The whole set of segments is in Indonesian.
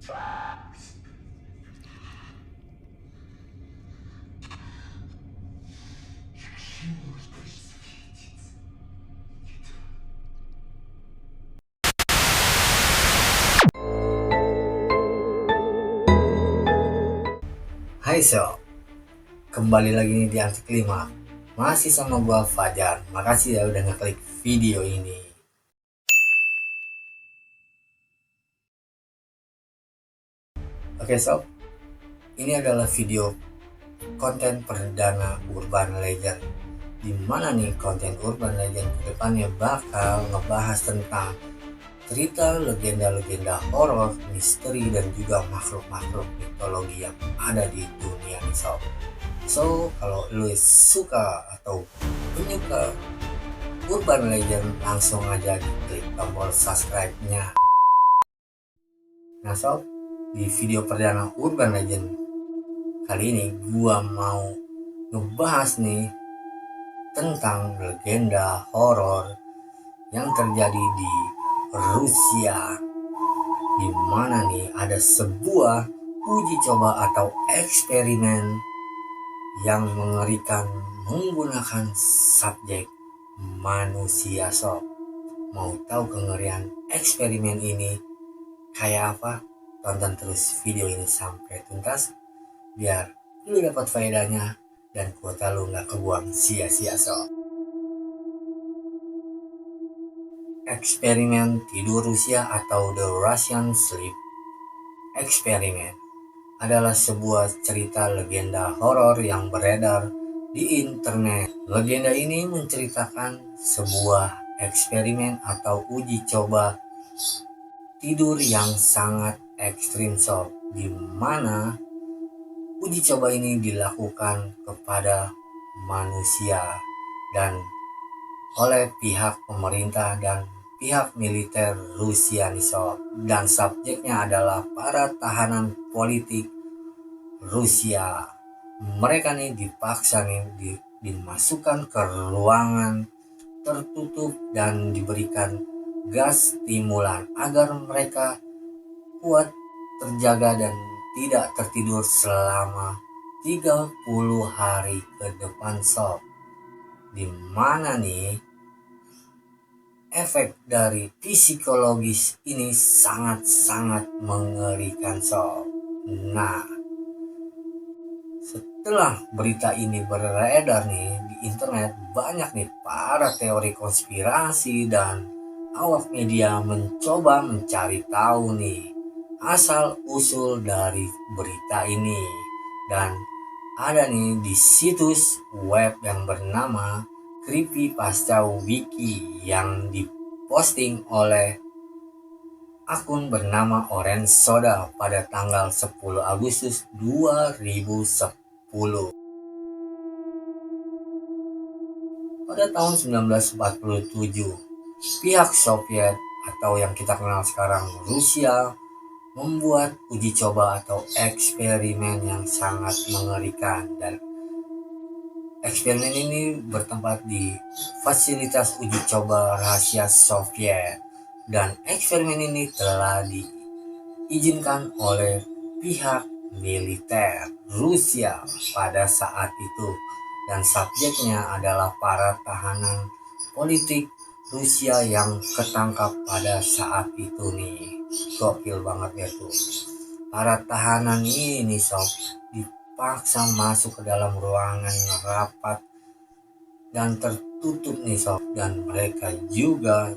Hai sob, kembali lagi nih di Anti Klima. Masih sama gua Fajar. Makasih ya udah ngeklik video ini. Oke sob, ini adalah video konten perdana Urban Legend. Dimana nih konten Urban Legend kedepannya bakal ngebahas tentang cerita legenda-legenda horor, misteri, dan juga makhluk-makhluk mitologi yang ada di dunia nih sob. So, kalau lu suka atau penyuka Urban Legend, langsung aja diklik tombol subscribe-nya. Nah sob, di video perdana Urban Legend kali ini gua mau ngebahas nih tentang legenda horor yang terjadi di Rusia, di mana nih ada sebuah uji coba atau eksperimen yang mengerikan menggunakan subjek manusia sob. Mau tahu kengerian eksperimen ini kayak apa? Tonton terus video ini sampai tuntas biar lu dapat faedahnya dan kuota lu nggak kebuang sia-sia sob. Eksperimen tidur Rusia atau The Russian Sleep Experiment adalah sebuah cerita legenda horor yang beredar di internet. Legenda ini menceritakan sebuah eksperimen atau uji coba tidur yang sangat ekstrim sob, di mana uji coba ini dilakukan kepada manusia dan oleh pihak pemerintah dan pihak militer Rusia nih sob, dan subjeknya adalah para tahanan politik Rusia. Mereka nih dipaksa nih dimasukkan ke ruangan tertutup dan diberikan gas stimulan agar mereka kuat terjaga dan tidak tertidur selama 30 hari ke depan sob. Dimana nih efek dari psikologis ini sangat-sangat mengerikan sob. Nah, setelah berita ini beredar nih di internet, banyak nih para teori konspirasi dan awak media mencoba mencari tahu nih asal usul dari berita ini. Dan ada nih di situs web yang bernama Creepypasta Wiki yang diposting oleh akun bernama Orange Soda pada tanggal 10 Agustus 2010. Pada tahun 1947, pihak Soviet atau yang kita kenal sekarang Rusia membuat uji coba atau eksperimen yang sangat mengerikan, dan eksperimen ini bertempat di fasilitas uji coba rahasia Soviet, dan eksperimen ini telah diizinkan oleh pihak militer Rusia pada saat itu, dan subjeknya adalah para tahanan politik Rusia yang ketangkap pada saat itu nih. Gokil banget ya tuh. Para tahanan ini sob dipaksa masuk ke dalam ruangan yang rapat dan tertutup nih sob, dan mereka juga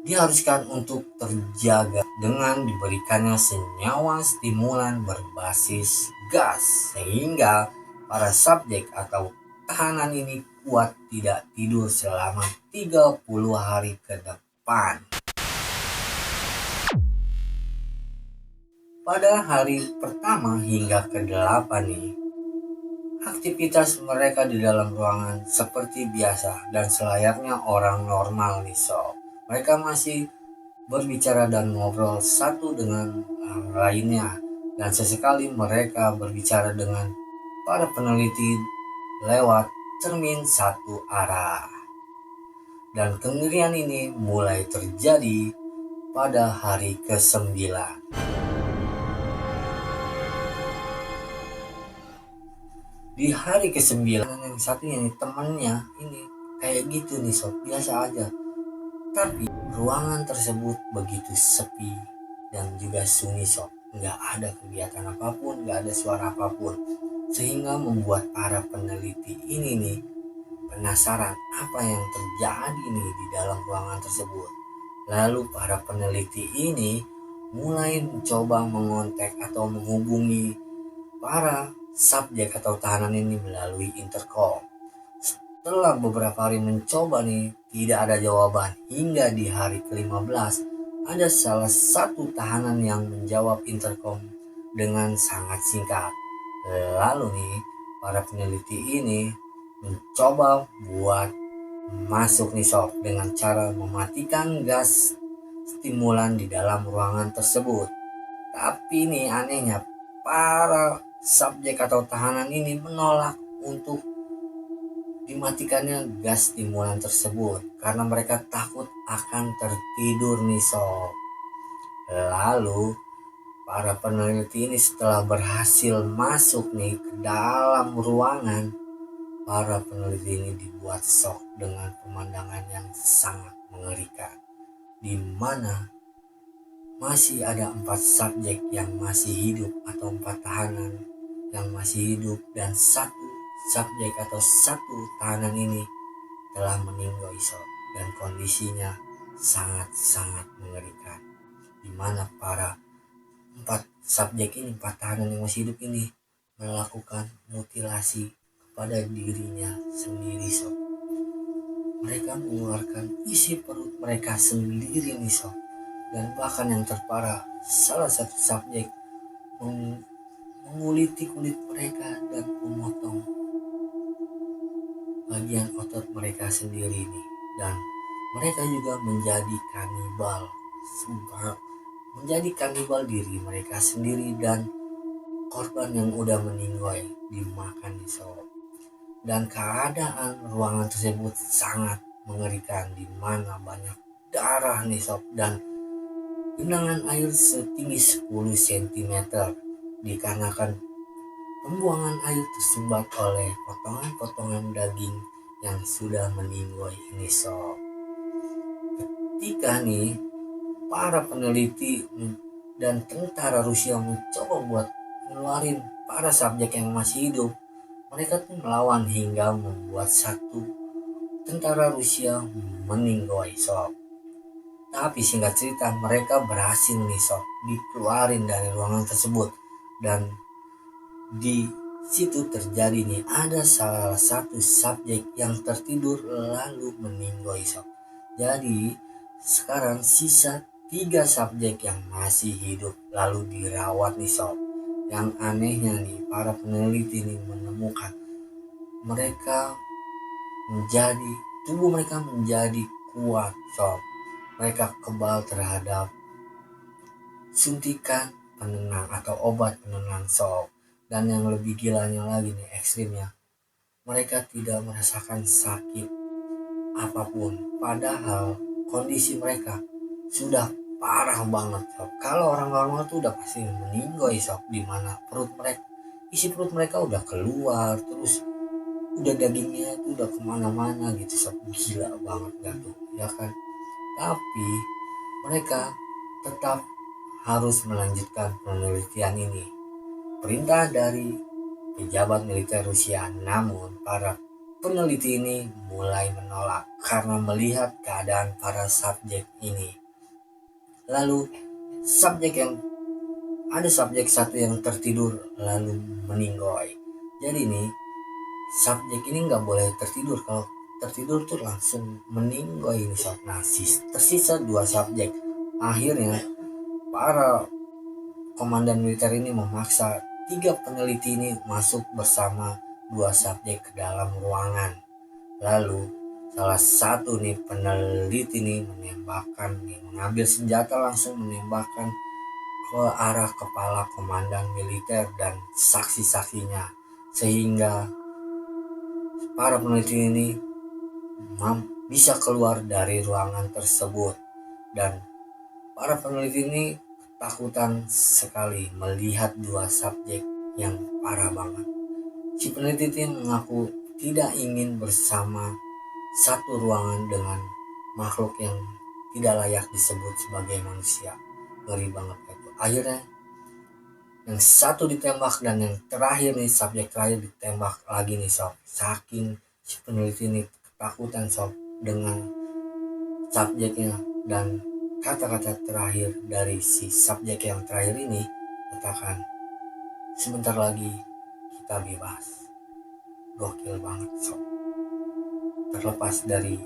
diharuskan untuk terjaga dengan diberikannya senyawa stimulan berbasis gas, sehingga para subjek atau tahanan ini kuat tidak tidur selama 30 hari ke depan. Pada hari pertama hingga ke-8 nih, aktivitas mereka di dalam ruangan seperti biasa dan selayaknya orang normal nih sob. Mereka masih berbicara dan ngobrol satu dengan lainnya, dan sesekali mereka berbicara dengan para peneliti lewat cermin satu arah. Dan kengerian ini mulai terjadi pada hari ke-9. Di hari ke-9 yang satunya nih temannya ini kayak gitu nih sob, biasa aja. Tapi ruangan tersebut begitu sepi dan juga sunyi sob. Nggak ada kegiatan apapun, nggak ada suara apapun. Sehingga membuat para peneliti ini nih penasaran apa yang terjadi nih di dalam ruangan tersebut. Lalu para peneliti ini mulai mencoba mengontak atau menghubungi para subjek atau tahanan ini melalui intercom. Setelah beberapa hari mencoba nih, tidak ada jawaban. Hingga di hari ke-15, ada salah satu tahanan yang menjawab intercom dengan sangat singkat. Lalu nih, para peneliti ini mencoba buat masuk nih sob dengan cara mematikan gas stimulan di dalam ruangan tersebut. Tapi nih anehnya, para subjek atau tahanan ini menolak untuk dimatikannya gas stimulan tersebut karena mereka takut akan tertidur nih sob. Lalu para peneliti ini setelah berhasil masuk nih ke dalam ruangan, para peneliti ini dibuat shock dengan pemandangan yang sangat mengerikan, di mana masih ada 4 subjek yang masih hidup atau 4 tahanan yang masih hidup, dan satu subjek atau satu tahanan ini telah meninggal sob, dan kondisinya sangat-sangat mengerikan, di mana para 4 subjek ini, 4 tahanan yang masih hidup ini melakukan mutilasi kepada dirinya sendiri sob. Mereka mengeluarkan isi perut mereka sendiri nih sob. Dan bahkan yang terparah, salah satu subjek menguliti kulit mereka dan memotong bagian otot mereka sendiri nih. Dan mereka juga menjadi kanibal, diri mereka sendiri dan korban yang udah meninggal dimakan di sob. Dan keadaan ruangan tersebut sangat mengerikan, di mana banyak darah nih sob, dan genangan air setinggi 10 cm dikarenakan pembuangan air tersumbat oleh potongan-potongan daging yang sudah meninggal ini sob. Ketika nih para peneliti dan tentara Rusia mencoba buat ngeluarin para subjek yang masih hidup, mereka tuh melawan hingga membuat satu tentara Rusia meninggal sob. Tapi singkat cerita, mereka berhasil nih sob dikeluarin dari ruangan tersebut, dan di situ terjadi nih ada salah satu subjek yang tertidur lalu meninggal sob. Jadi sekarang sisa 3 subjek yang masih hidup lalu dirawat nih sob. Yang anehnya nih, para peneliti nih menemukan tubuh mereka menjadi kuat sob. Mereka kebal terhadap suntikan penenang atau obat penenang sob. Dan yang lebih gilanya lagi nih, ekstrimnya, mereka tidak merasakan sakit apapun. Padahal kondisi mereka sudah parah banget sob. Kalau orang normal tuh udah pasti meninggal sob, dimana isi perut mereka udah keluar, terus udah dagingnya tuh udah kemana-mana gitu sob. Gila banget gak tuh, ya kan? Tapi mereka tetap harus melanjutkan penelitian ini. Perintah dari pejabat militer Rusia, namun para peneliti ini mulai menolak karena melihat keadaan para subjek ini. Lalu ada subjek satu yang tertidur lalu meninggal. Jadi nih subjek ini nggak boleh tertidur. Kalau tertidur tuh langsung meninggal ini sob. Nah, tersisa 2 subjek. Akhirnya para komandan militer ini memaksa 3 peneliti ini masuk bersama 2 subjek ke dalam ruangan. Lalu salah satu nih peneliti nih mengambil senjata langsung menembakkan ke arah kepala komandan militer dan saksi-saksinya, sehingga para peneliti ini bisa keluar dari ruangan tersebut. Dan para peneliti ini ketakutan sekali melihat 2 subjek yang parah banget. Si peneliti mengaku tidak ingin bersama satu ruangan dengan makhluk yang tidak layak disebut sebagai manusia. Ngeri banget itu. Akhirnya yang satu ditembak dan yang terakhir nih, subjek terakhir ditembak lagi nih sob. Saking si peneliti ini ketakutan sob dengan subjeknya, dan kata-kata terakhir dari si subjek yang terakhir ini katakan, sebentar lagi kita bebas. Gokil banget sob. Terlepas dari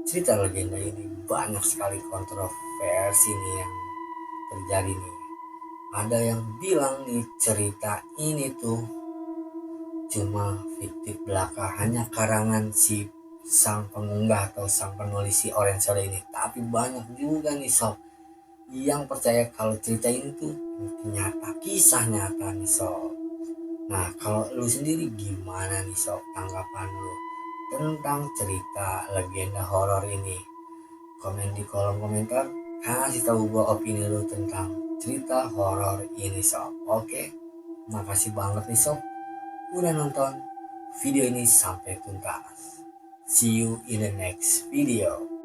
cerita legenda ini, banyak sekali kontroversi nih yang terjadi nih. Ada yang bilang nih cerita ini tuh cuma fiktif belaka, hanya karangan si sang pengunggah atau sang penulis si Orange Soda ini. Tapi banyak juga nih sob yang percaya kalau cerita ini tuh nyata, kisah nyata nih sob. Nah kalau lu sendiri gimana nih sob, tanggapan lu tentang cerita legenda horor ini? Komen di kolom komentar, kasih tahu gua opini lu tentang cerita horor ini sob. Oke, makasih banget nih sob udah nonton video ini sampai tuntas. See you in the next video.